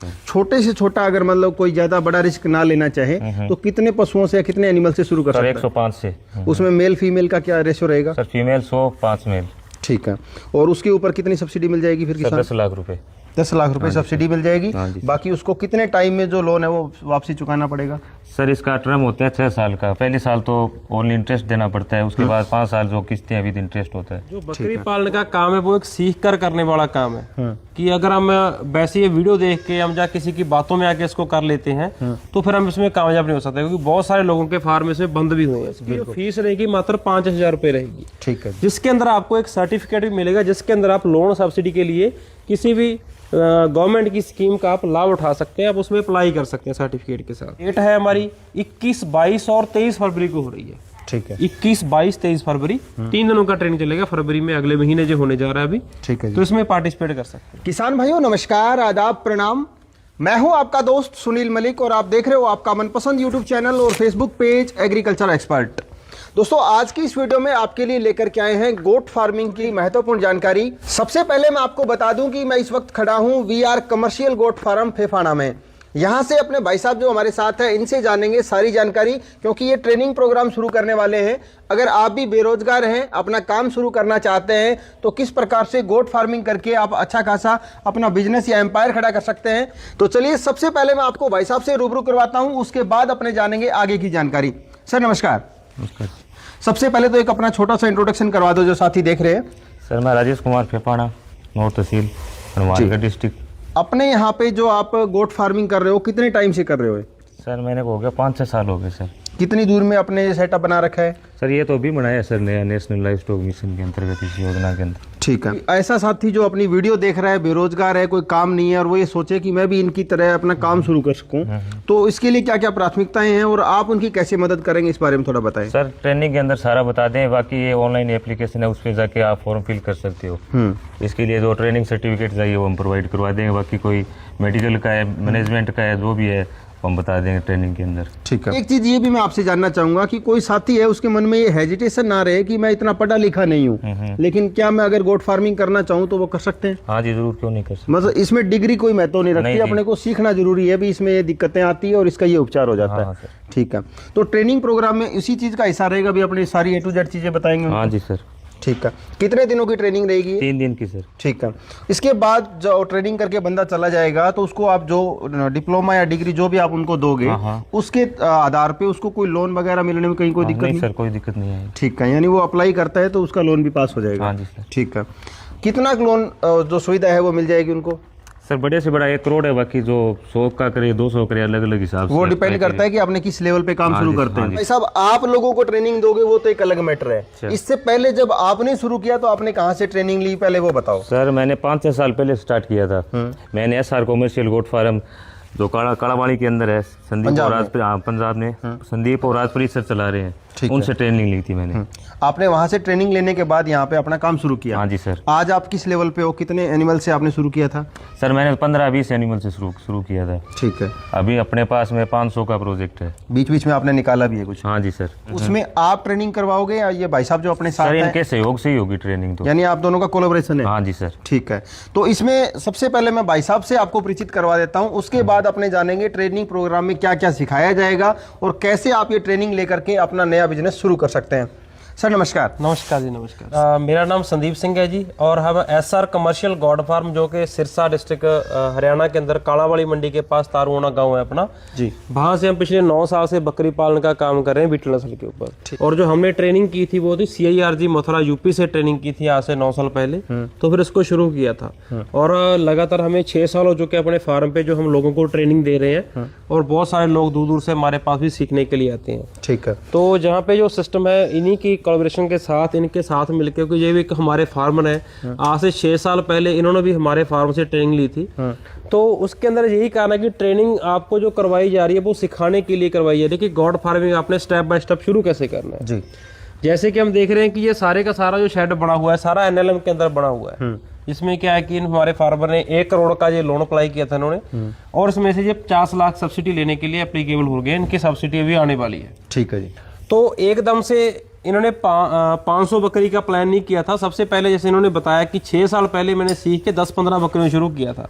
छोटे से छोटा अगर मतलब कोई ज्यादा बड़ा रिस्क ना लेना चाहे तो कितने पशुओं से या कितने एनिमल से शुरू कर सकते हैं? 105 से। उसमें मेल फीमेल का क्या रेशो रहेगा? Sir female 100, 5 male. ठीक है। और उसके ऊपर कितनी सब्सिडी मिल जाएगी फिर किसान? 10 लाख रुपए। 10 लाख रुपए सब्सिडी मिल जाएगी। हाँ जी। बाकी उसको कितने टाइम में जो लोन है वो वापसी चुकाना पड़ेगा? सर इसका टर्म होता है 6 साल का। पहले साल तो ओनली इंटरेस्ट देना पड़ता है, उसके बाद 5 साल जो किस्तें विद इंटरेस्ट होता है। जो बकरी पालन का काम है वो एक सीख कर करने वाला काम है कि अगर हम वैसे ये वीडियो देख के हम जा किसी की बातों में आके इसको कर लेते हैं तो फिर हम इसमें कामयाब नहीं हो सकते, क्योंकि बहुत सारे लोगों के फार्म इसमें बंद भी हुए हैं। इसकी फीस रहेगी मात्र 5,000 रुपए रहेगी। ठीक है। जिसके अंदर आपको एक सर्टिफिकेट भी मिलेगा, जिसके अंदर आप लोन सब्सिडी के लिए किसी भी गवर्नमेंट की स्कीम का आप लाभ उठा सकते हैं, आप उसमें अप्लाई कर सकते हैं सर्टिफिकेट के साथ। डेट है हमारी 21, 22 और 23 फरवरी को हो रही है। ठीक है। 21, 22, 23 फरवरी 3 दिनों का ट्रेनिंग चलेगा। फरवरी में अगले महीने जो होने जा रहा है अभी, ठीक है जी। तो इसमें पार्टिसिपेट कर सकते हैं। किसान भाइयों नमस्कार, आदाब, प्रणाम। मैं हूं आपका दोस्त सुनील मलिक और आप देख रहे हो आपका मनपसंद यूट्यूब चैनल और फेसबुक पेज एग्रीकल्चर एक्सपर्ट। दोस्तों आज की इस वीडियो में आपके लिए लेकर के आए हैं गोट फार्मिंग की महत्वपूर्ण जानकारी। सबसे पहले मैं आपको बता दूं कि मैं इस वक्त खड़ा हूं VR commercial goat farm Phephana में। यहां से अपने भाई साहब जो हमारे साथ हैं इनसे जानेंगे सारी जानकारी, क्योंकि ये ट्रेनिंग प्रोग्राम शुरू करने वाले हैं। अगर आप भी बेरोजगार हैं, अपना काम शुरू करना चाहते हैं तो किस प्रकार से गोट फार्मिंग करके आप अच्छा खासा अपना बिजनेस या एम्पायर खड़ा कर सकते हैं, तो चलिए सबसे पहले मैं आपको भाई साहब से रूबरू करवाता हूं, उसके बाद अपने जानेंगे आगे की जानकारी। सर नमस्कार। नमस्कार। सबसे पहले तो एक अपना छोटा सा इंट्रोडक्शन करवा दो जो साथी देख रहे हैं। सर मैं राजेश कुमार फेफाना, नौर तहसील, हनुमानगढ़ डिस्ट्रिक्ट। अपने यहाँ पे जो आप गोट फार्मिंग कर रहे हो कितने टाइम से कर रहे हो? सर मैंने हो गया 5-6 साल हो गए सर। कितनी दूर में अपने सेटअप बना रखा है? सर ये तो अभी बनाया सर नया, नेशनल लाइफ स्टॉक मिशन के अंतर्गत इस योजना के अंदर। ठीक है। ऐसा साथी जो अपनी वीडियो देख रहा है, बेरोजगार है, कोई काम नहीं है और वो ये सोचे कि मैं भी इनकी तरह अपना काम शुरू कर सकूं, तो इसके लिए क्या क्या प्राथमिकताएं हैं और आप उनकी कैसे मदद करेंगे, इस बारे में थोड़ा बताएं। सर ट्रेनिंग के अंदर सारा बता दें, बाकी ये ऑनलाइन एप्लीकेशन है, उस पर जाके आप फॉर्म फिल कर सकते हो। इसके लिए जो ट्रेनिंग सर्टिफिकेट चाहिए वो हम प्रोवाइड करवा देंगे। बाकी कोई मेडिकल का है, मैनेजमेंट का है, जो भी है हम बता देंगे ट्रेनिंग के अंदर। ठीक है। एक चीज ये भी मैं आपसे जानना चाहूंगा कि कोई साथी है उसके मन में ये हेजिटेशन ना रहे कि मैं इतना पढ़ा लिखा नहीं हूँ, लेकिन क्या मैं अगर गोट फार्मिंग करना चाहूँ तो वो कर सकते हैं? हाँ जी जरूर, क्यों नहीं कर सकते। मतलब इसमें डिग्री कोई महत्व नहीं रखती, नहीं, अपने को सीखना जरूरी है भी इसमें ये दिक्कतें आती है और इसका ये उपचार हो जाता हाँ, है। ठीक है। तो ट्रेनिंग प्रोग्राम में इसी चीज का हिस्सा रहेगा भी, अपनी सारी A to Z चीजें बताएंगे? हाँ जी सर। ठीक है। कितने दिनों की ट्रेनिंग रहेगी? 3 दिन की सर। ठीक है। इसके बाद जो ट्रेनिंग करके बंदा चला जाएगा तो उसको आप जो डिप्लोमा या डिग्री जो भी आप उनको दोगे, उसके आधार पे उसको कोई लोन वगैरह मिलने में कहीं कोई दिक्कत नहीं? सर कोई दिक्कत नहीं है। ठीक है। यानी वो अप्लाई करता है तो उसका लोन भी पास हो जाएगा? हाँ जी सर। ठीक है। कितना लोन जो सुविधा है वो मिल जाएगी उनको? सर बड़े से बड़ा 1 करोड़ है, बाकी जो 100 का करे 200 करे अलग अलग हिसाब से वो डिपेंड करता है कि आपने किस लेवल पे काम शुरू करते हैं। हाँ जी। भाई साहब आप लोगों को ट्रेनिंग दोगे वो तो एक अलग मैटर है। इससे पहले जब आपने शुरू किया तो आपने कहाँ से ट्रेनिंग ली, पहले वो बताओ। सर मैंने 5-6 साल पहले स्टार्ट किया था। मैंने SR कमर्शियल गोट फार्म जो काड़ावाड़ी के अंदर है, संदीप और पंजाब में संदीप और राजपुरी सर चला रहे हैं, उनसे ट्रेनिंग ली थी मैंने। आपने वहां से ट्रेनिंग लेने के बाद यहाँ पे अपना काम शुरू किया? हाँ जी सर। आज आप किस लेवल पे हो? कितने एनिमल से आपने शुरू किया था? सर मैंने 15-20 एनिमल से शुरू किया था। ठीक है। अभी अपने पास में 500 का प्रोजेक्ट है। बीच बीच में आपने निकाला भी है कुछ? हाँ जी सर। उसमें आप ट्रेनिंग करवाओगे या ये भाई साहब जो अपने साथ सर हैं? इनके सहयोग से ही होगी ट्रेनिंग तो। यानी आप दोनों का कोलैबोरेशन है? हाँ जी सर। ठीक है। तो इसमें सबसे पहले मैं भाई साहब से आपको परिचित करवा देता हूँ, उसके बाद अपने जानेंगे ट्रेनिंग प्रोग्राम में क्या क्या सिखाया जाएगा और कैसे आप ये ट्रेनिंग लेकर के अपना नया बिजनेस शुरू कर सकते हैं। सर नमस्कार। नमस्कार जी, नमस्कार। मेरा नाम संदीप सिंह है जी और हम SR कमर्शियल गॉड फार्म जो कि सिरसा डिस्ट्रिक्ट हरियाणा के अंदर कालावाड़ी मंडी के पास तारुआना गांव है अपना जी, वहां से हम पिछले 9 साल से बकरी पालन का काम कर रहे हैं बीटल नस्ल के ऊपर। और जो हमने ट्रेनिंग की थी वो थी CIRG मथुरा UP से ट्रेनिंग की थी आज से 9 साल पहले। तो फिर इसको शुरू किया था और लगातार हमें 6 साल हो चुके अपने फार्म पे जो हम लोगों को ट्रेनिंग दे रहे हैं और बहुत सारे लोग दूर दूर से हमारे पास भी सीखने के लिए आते हैं। ठीक है। तो जहाँ पे जो सिस्टम है इन्हीं की कोलैबोरेशन के साथ, इनके साथ मिलकर, क्योंकि ये भी एक हमारे फार्मर है, आज से 6 साल पहले इन्होंने भी हमारे फार्म से ट्रेनिंग ली थी। तो उसके अंदर यही कारण है कि ट्रेनिंग आपको जो करवाई जा रही है वो सिखाने के लिए करवाई है। देखिए गॉड फार्मिंग आपने स्टेप बाय स्टेप शुरू कैसे करना है जी। जैसे कि हम देख रहे हैं कि ये सारे का सारा जो शेड बना हुआ है सारा NLM के अंदर बना हुआ है। इसमें क्या है कि हमारे फार्मर ने 1 करोड़ का ये लोन अप्लाई किया था इन्होंने और इसमें से ये 50 लाख सब्सिडी लेने के लिए एप्लीकेबल हो गए। इनकी सब्सिडी अभी आने वाली है। ठीक है जी। तो एकदम से इन्होंने 500 बकरी का प्लान नहीं किया था। सबसे पहले जैसे इन्होंने बताया कि 6 साल पहले मैंने सीख के 10-15 बकरियों शुरू किया था।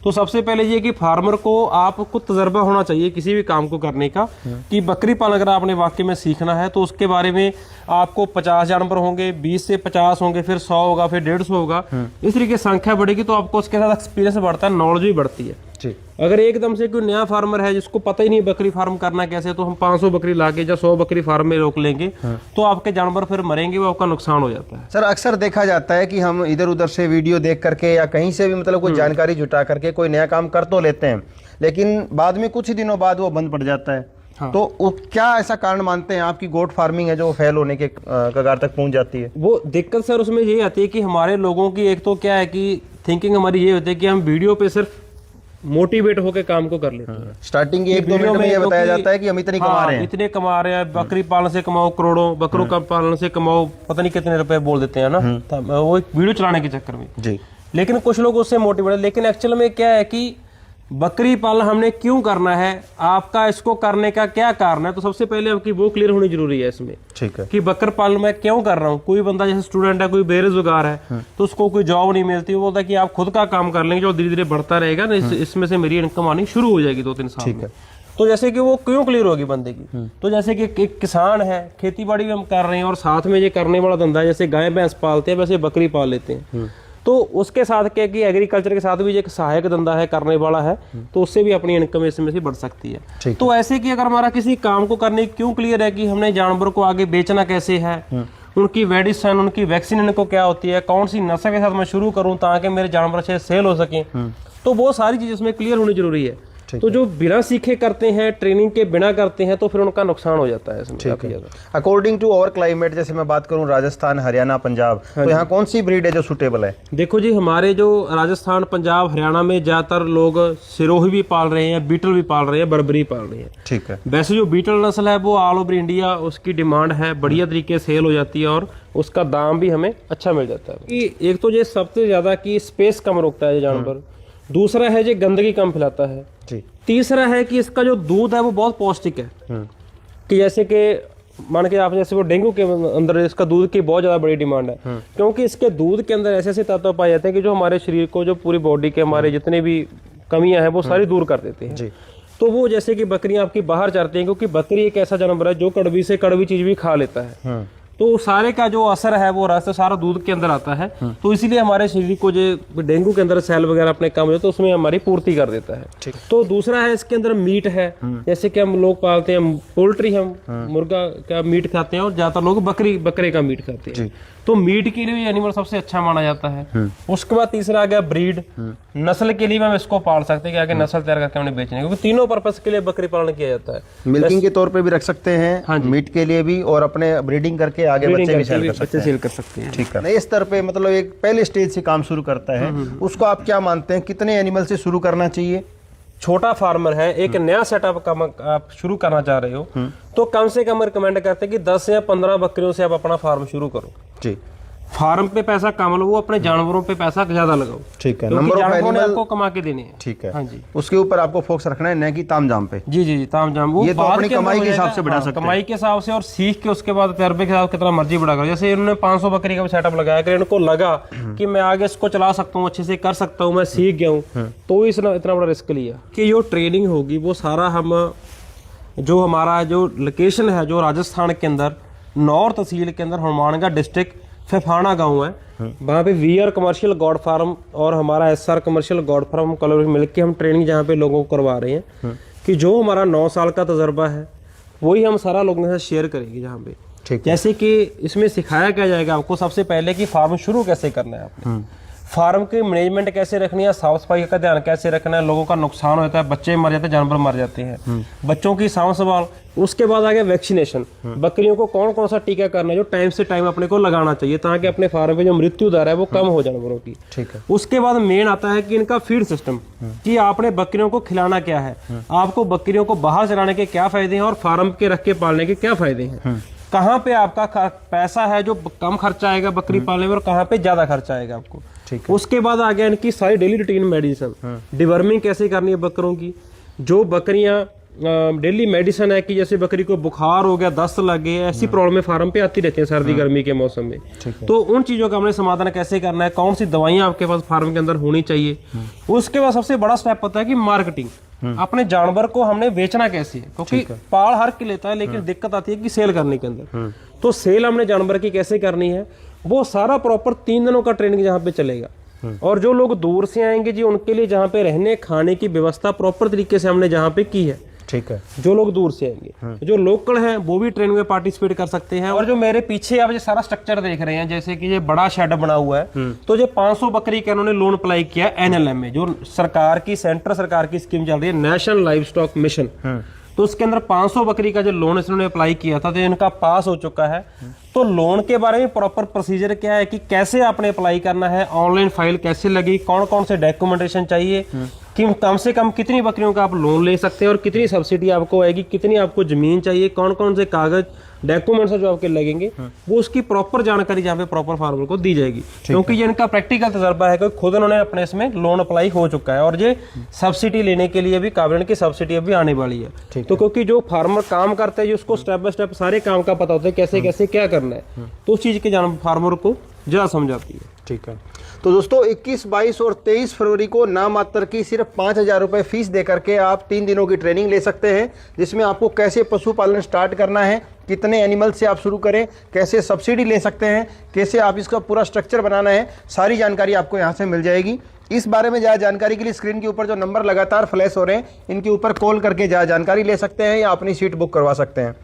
तो सबसे पहले ये कि फार्मर को आपको तजर्बा होना चाहिए किसी भी काम को करने का, कि बकरी पालन अगर आपने वाकई में सीखना है तो उसके बारे में आपको 50 जानवर होंगे, 20 से 50 होंगे, फिर 100 होगा, फिर 150 होगा, इस तरीके संख्या बढ़ेगी तो आपको उसके साथ एक्सपीरियंस बढ़ता है, नॉलेज भी बढ़ती है। अगर एकदम से कोई नया फार्मर है जिसको पता ही नहीं बकरी फार्म करना कैसे, तो हम 500 बकरी लाके या 100 बकरी फार्म में रोक लेंगे तो आपके जानवर फिर मरेंगे, वो आपका नुकसान हो जाता है। सर अक्सर देखा जाता है कि हम इधर उधर से वीडियो देख करके या कहीं से भी मतलब कोई जानकारी जुटा करके कोई नया काम कर तो लेते हैं, लेकिन बाद में कुछ ही दिनों बाद वो बंद पड़ जाता है। तो क्या ऐसा कारण मानते हैं आपकी गोट फार्मिंग है जो फेल होने के कगार तक पहुंच जाती है? वो दिक्कत सर उसमें ये आती है कि हमारे लोगों की एक तो क्या है कि थिंकिंग हमारी ये होती है कि हम वीडियो पे सिर्फ मोटिवेट होकर काम को कर लेते हैं। स्टार्टिंग की 1-2 मिनट में ये बताया जाता है कि हम इतने कमा रहे हैं, इतने कमा रहे हैं, बकरी पालन से कमाओ करोड़ों, बकरों का पालन से कमाओ पता नहीं कितने रुपए बोल देते हैं ना, वो एक वीडियो चलाने के चक्कर में जी। लेकिन कुछ लोग उससे मोटिवेट है, लेकिन एक्चुअल में क्या है कि बकरी पालन हमने क्यों करना है, आपका इसको करने का क्या कारण है, तो सबसे पहले आपकी वो क्लियर होनी जरूरी है इसमें। ठीक है कि बकर पालन मैं क्यों कर रहा हूँ। कोई बंदा जैसे स्टूडेंट है, कोई बेरोजगार है, तो उसको कोई जॉब नहीं मिलती, वो बोलता है कि आप खुद का काम कर लेंगे जो धीरे धीरे बढ़ता रहेगा ना, इसमें से मेरी इनकम आनी शुरू हो जाएगी 2-3 साल में। तो जैसे कि वो क्यों क्लियर होगी बंदे की, तो जैसे कि एक किसान है, खेती बाड़ी भी हम कर रहे हैं और साथ में ये करने वाला धंधा है, जैसे गाय भैंस पालते हैं वैसे बकरी पाल लेते हैं, तो उसके साथ क्या कि एग्रीकल्चर के साथ भी एक सहायक धंधा है करने वाला है, तो उससे भी अपनी इनकम इसमें से बढ़ सकती है। तो ऐसे कि अगर हमारा किसी काम को करने क्यों क्लियर है कि हमने जानवरों को आगे बेचना कैसे है, उनकी मेडिसिन, उनकी वैक्सीन इनको क्या होती है, कौन सी नस्ल के साथ मैं शुरू करूं ताकि मेरे जानवर अच्छे सेल हो सके, तो वो सारी चीजें इसमें क्लियर होनी जरूरी है। तो जो बिना सीखे करते हैं, ट्रेनिंग के बिना करते हैं, तो फिर उनका नुकसान हो जाता है इसमें काफी ज्यादा। अकॉर्डिंग टू और क्लाइमेट, जैसे मैं बात करूं राजस्थान, हरियाणा, पंजाब, तो यहाँ कौन सी ब्रीड है जो सुटेबल है? देखो जी, हमारे जो राजस्थान, पंजाब, हरियाणा में ज्यादातर लोग सिरोही भी पाल रहे हैं, बीटल भी पाल रहे हैं, बर्बरी पाल रहे हैं। ठीक है। वैसे जो बीटल नस्ल है वो ऑल ओवर इंडिया उसकी डिमांड है, बढ़िया तरीके से सेल हो जाती है और उसका दाम भी हमें अच्छा मिल जाता है। कि एक तो ये सबसे ज्यादा की स्पेस कम रोकता है ये जानवर, दूसरा है ये गंदगी कम फैलाता है जी, तीसरा है कि इसका जो दूध है वो बहुत पौष्टिक है। कि जैसे कि मान के आप जैसे वो डेंगू के अंदर इसका दूध की बहुत ज्यादा बड़ी डिमांड है, क्योंकि इसके दूध के अंदर ऐसे ऐसे तत्व पाए जाते हैं कि जो हमारे शरीर को, जो पूरी बॉडी के हमारे जितने भी कमियां हैं वो सारी दूर कर देते हैं जी। तो वो जैसे कि बकरियां आपकी बाहर चरती हैं, क्योंकि बकरी एक ऐसा जानवर है जो कड़वी से कड़वी चीज भी खा लेता है, तो सारे का जो असर है वो रास्ते सारा दूध के अंदर आता है, तो इसीलिए हमारे शरीर को जो डेंगू के अंदर सेल वगैरह अपने कम हो तो उसमें हमारी पूर्ति कर देता है। तो दूसरा है इसके अंदर मीट है, जैसे कि हम लोग पालते हैं पोल्ट्री, हम मुर्गा का मीट खाते हैं और ज्यादातर लोग बकरे का मीट खाते हैं, तो मीट के लिए एनिमल सबसे अच्छा माना जाता है। उसके बाद तीसरा आ गया ब्रीड, नस्ल के लिए हम इसको पाल सकते हैं कि आगे नस्ल तैयार करके हमने बेचने, क्योंकि तीनों पर्पस के लिए बकरी पालन किया जाता है। मिल्किंग के तौर पे भी रख सकते हैं, मीट के लिए भी, और अपने ब्रीडिंग करके आगे बच्चे भी सेल कर सकते हैं। ठीक है। नए स्तर पे मतलब एक पहले स्टेज से काम शुरू करता है, उसको आप क्या मानते हैं कितने एनिमल से शुरू करना चाहिए? छोटा फार्मर है, एक नया सेटअप का आप शुरू करना चाह रहे हो, तो कम से कम रिकमेंड करते हैं कि 10 या 15 बकरियों से आप अपना फार्म शुरू करो जी। फार्म पे पैसा कम लो, अपने जानवरों पे पैसा ज्यादा लगाओ। ठीक है। नंबर ऑफ एनिमल आपको कमा के देने हैं। ठीक है। हाँ जी, उसके ऊपर आपको फोकस रखना है, न कि तामझाम पे। जी जी, तामझाम वो ये तो अपनी कमाई के हिसाब से बढ़ा सकते हैं, कमाई के हिसाब से, और सीख के उसके बाद तजर्बे के साथ कितना मर्जी बढ़ा करो। जैसे इन्होंने 500 बकरी का सेटअप लगाया, अगर इनको लगा कि मैं आगे इसको चला सकता हूँ, अच्छे से कर सकता हूँ, मैं सीख गया हूँ, तो इतना बड़ा रिस्क लिया कि जो ट्रेनिंग होगी वो सारा हम, जो हमारा जो लोकेशन है जो राजस्थान के अंदर नौर तहसील के अंदर हनुमानगढ़ डिस्ट्रिक्ट फेफाना गांव है, वहाँ पे वीआर कमर्शियल गॉड फार्म और हमारा SR commercial god farm colony मिलकर हम ट्रेनिंग जहाँ पे लोगों को करवा रहे हैं, कि जो हमारा 9 साल का तजर्बा है वही हम सारा लोगों के साथ शेयर करेंगे जहाँ पे। जैसे कि इसमें सिखाया क्या जाएगा आपको सबसे पहले कि फार्म शुरू कैसे करना है आपने, फार्म की मैनेजमेंट कैसे रखनी है, साफ सफाई का ध्यान कैसे रखना है, लोगों का नुकसान होता है, बच्चे मर जाते हैं, जानवर मर जाते हैं, बच्चों की साफ संभाल। उसके बाद आ गया वैक्सीनेशन, बकरियों को कौन कौन सा टीका करना है जो टाइम से टाइम अपने को लगाना चाहिए ताकि अपने फार्म पे जो मृत्यु दर है वो कम हो जानवरों की। ठीक है। उसके बाद मेन आता है कि इनका फीड सिस्टम, कि आपने बकरियों को खिलाना क्या है, आपको बकरियों को बाहर चलाने के क्या फायदे हैं और फार्म के रख के पालने के क्या फायदे हैं, कहाँ पे आपका पैसा है जो कम खर्चा आएगा बकरी पालने में और कहाँ पे ज्यादा खर्चा आएगा आपको। उसके बाद आ गया इनकी सारी डेली रूटीन मेडिसिन, डिवर्मिंग कैसे करनी है बकरों की, जो बकरियां डेली मेडिसिन है कि जैसे बकरी को बुखार हो गया, दस्त लग गए, ऐसी प्रॉब्लम फार्म पे आती रहती है सर्दी गर्मी के मौसम में। तो उन चीज़ों का हमने समाधान कैसे करना है, कौन सी दवाइयाँ आपके पास फार्म के अंदर होनी चाहिए। उसके बाद सबसे बड़ा स्टेप होता है कि मार्केटिंग। अपने जानवर को हमने बेचना कैसे है, क्योंकि पाल हर की लेता है, लेकिन दिक्कत आती है कि सेल करने के अंदर। तो सेल हमने जानवर की कैसे करनी है, वो सारा प्रॉपर 3 दिनों का ट्रेनिंग जहाँ पे चलेगा। और जो लोग दूर से आएंगे जी, उनके लिए जहाँ पे रहने खाने की व्यवस्था प्रॉपर तरीके से हमने जहाँ पे की है। ठीक है। जो लोग दूर से आएंगे, जो लोकल हैं वो भी ट्रेनिंग में पार्टिसिपेट कर सकते हैं। और जो मेरे पीछे आप ये सारा स्ट्रक्चर देख रहे हैं, जैसे कि ये बड़ा शेड बना हुआ है, तो जो 500 बकरी का इन्होंने लोन अप्लाई किया एनएलएम में, जो सरकार की, सेंट्रल सरकार की स्कीम चल रही है, नेशनल लाइव स्टॉक मिशन। तो उसके अंदर 500 बकरी का जो लोन इन्होंने अप्लाई किया था, तो इनका पास हो चुका है। तो लोन के बारे में प्रॉपर प्रोसीजर क्या है कि कैसे आपने अप्लाई करना है, ऑनलाइन फाइल कैसे लगी, कौन कौन से डॉक्यूमेंटेशन चाहिए, कि कम से कम कितनी बकरियों का आप लोन ले सकते हैं और कितनी सब्सिडी आपको आएगी, कितनी आपको जमीन चाहिए, कौन कौन से कागज डॉक्यूमेंट्स जो आपके लगेंगे, वो उसकी प्रॉपर जानकारी यहाँ पे प्रॉपर फार्मर को दी जाएगी। क्योंकि ये इनका प्रैक्टिकल तजर्बा है कि खुद उन्होंने अपने इसमें लोन अप्लाई हो चुका है और ये सब्सिडी लेने के लिए भी काबिल की सब्सिडी अभी आने वाली है। तो क्योंकि जो फार्मर काम करते हैं, उसको स्टेप बाय स्टेप सारे काम का पता होता है, कैसे कैसे क्या करना है, तो उस चीज के जान फार्मर को ज्यादा समझ आती है। ठीक है। तो दोस्तों 21, 22 और 23 फरवरी को नाम मात्र की सिर्फ 5,000 रुपये फीस दे करके आप 3 दिनों की ट्रेनिंग ले सकते हैं, जिसमें आपको कैसे पशुपालन स्टार्ट करना है, कितने एनिमल से आप शुरू करें, कैसे सब्सिडी ले सकते हैं, कैसे आप इसका पूरा स्ट्रक्चर बनाना है, सारी जानकारी आपको यहाँ से मिल जाएगी। इस बारे में ज़्यादा जानकारी के लिए स्क्रीन के ऊपर जो नंबर लगातार फ्लैश हो रहे हैं, इनके ऊपर कॉल करके ज़्यादा जानकारी ले सकते हैं या अपनी सीट बुक करवा सकते हैं।